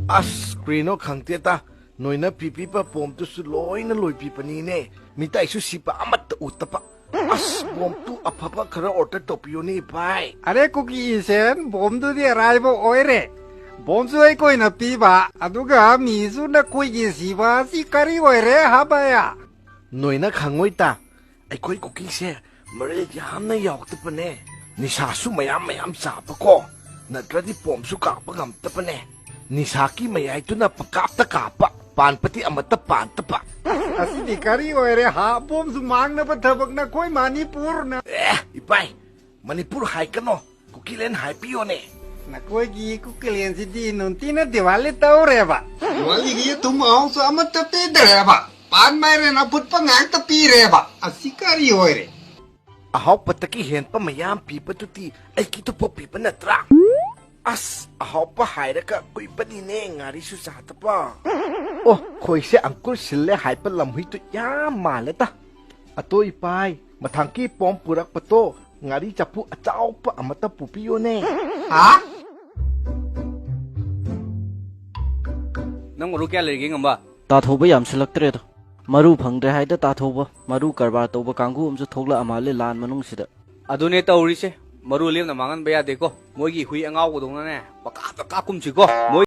ꯑꯁ ꯀ꯭ꯔꯤꯅꯣ ꯈꯪꯗꯦꯗ ꯅꯣꯏꯅ ꯄꯤꯕꯤꯕ ꯕꯣꯝꯗꯨꯁꯨ ꯂꯣꯏꯅ ꯂꯣꯏꯕꯤꯕꯅꯤꯅꯦ ꯃꯤꯇꯩꯁꯨ ꯁꯤꯕ ꯑꯃꯠꯇ ꯎꯠꯇꯕ ꯑꯁ ꯕꯣꯝꯗꯨ ꯑꯐꯕ ꯈꯔ ꯑꯣꯔꯗꯔ ꯇꯧꯕꯤꯌꯨꯅꯦ ꯚꯥꯏ अरे कुकी इसेन बोमदुदी अराइबो ओइरे बोमसु अइकोइना पीबा अदुगा मीसुना कुइगी सिबा सि करी ओइरे हाबाया ꯅꯣꯏꯅ ꯈꯪꯉꯣꯏꯗ ꯑꯩꯈꯣꯏ ꯀꯨꯀꯤꯁꯦ ꯃꯔꯦꯜ ꯌꯥꯝꯅ ꯌꯥꯎꯗꯕꯅꯦ ꯅꯤꯁꯥꯁꯨ ꯃꯌꯥꯝ ꯆꯥꯕꯀꯣ ꯅꯠꯇ꯭ꯔꯗꯤ ꯕꯣꯝꯁꯨ ꯀꯥꯞꯄ ꯉꯝꯗꯕꯅꯦ ꯅꯤꯁꯥꯒꯤ ꯃꯌꯥꯏꯗꯨꯅ ꯄꯪꯀꯥꯞꯇ ꯀꯥꯞꯄ ꯄꯥꯟꯄꯗꯤ ꯑꯃꯠꯇ ꯄꯥꯟꯗꯕ असिदी करी ओइरे हा बोमसु मांगनबा थबकना कोइ मणिपुरना इपाई मणिपुर हाइकनो कुकीलैंड हाइपियोने नकोइगी कुकिलेंसिदी नुंतीना दिवाली तौरेबा दिवालीगी तुम आउसु अमत पीदरेबा पान माइरेना फुटपा ngakta पीरेबा असि करी ओइरे ꯑꯍꯥꯎꯕꯇꯒꯤ ꯍꯦꯟꯕ ꯃꯌꯥꯝ ꯄꯤꯕꯗꯨꯗꯤ ꯑꯩꯒꯤꯗꯨ ꯐꯥꯎ ꯄꯤꯕ ꯅꯠꯇ꯭ꯔꯥ ꯑꯁ ꯑꯍꯥꯎꯕ ꯍꯥꯏꯔꯒ ꯀꯨꯏꯕꯅꯤꯅꯦ ꯉꯥꯔꯤꯁꯨ ꯆꯥꯗꯕ ꯑꯣ ꯈꯣꯏꯁꯦ ꯑꯪꯀꯨꯔ ꯁꯤꯜꯂꯦ ꯍꯥꯏꯕ ꯂꯝꯍꯨꯏꯗꯨ ꯌꯥꯝ ꯃꯥꯜꯂꯦꯗ ꯑꯇꯣ ꯏꯄꯥꯏ ꯃꯊꯪꯒꯤ ꯄꯣꯝ ꯄꯨꯔꯛꯄꯗꯣ ꯉꯥꯔꯤ ꯆꯐꯨ ꯑꯆꯧꯕ ꯑꯃꯠꯇ ꯄꯨꯕꯤꯌꯣꯅꯦ हा ꯅꯪ ꯃꯔꯨ ꯀꯌꯥ ꯂꯩꯔꯤꯒꯦ ꯉꯝꯕ ꯇꯥꯊꯧꯕ ꯌꯥꯝꯁꯤꯜꯂꯛꯇ꯭ꯔꯦꯗ ꯃꯔꯨ ꯐꯪꯗ꯭ꯔꯦ ꯍꯥꯏꯗ ꯇꯥꯊꯧꯕ ꯃꯔꯨ ꯀꯔꯕꯥꯔ ꯇꯧꯕ ꯀꯥꯡꯕꯨ ꯑꯃꯁꯨ ꯊꯣꯛꯂꯛꯑ ꯃꯥꯜꯂꯦ ꯂꯥꯟ ꯃꯅꯨꯡꯁꯤꯗ ꯑꯗꯨꯅꯦ ꯇꯧꯔꯤꯁꯦ ꯃꯔꯨ ꯂꯦꯝꯅ ꯃꯥꯡꯍꯟꯕ ꯌꯥꯗꯦꯀꯣ ꯃꯣꯏꯒꯤ ꯍꯨꯏ ꯑꯉꯥꯎꯕꯗꯧꯅꯅꯦ ꯄꯀꯥꯞꯇ ꯀꯥꯞꯀꯨꯝꯁꯤꯀꯣ ꯃꯣꯏ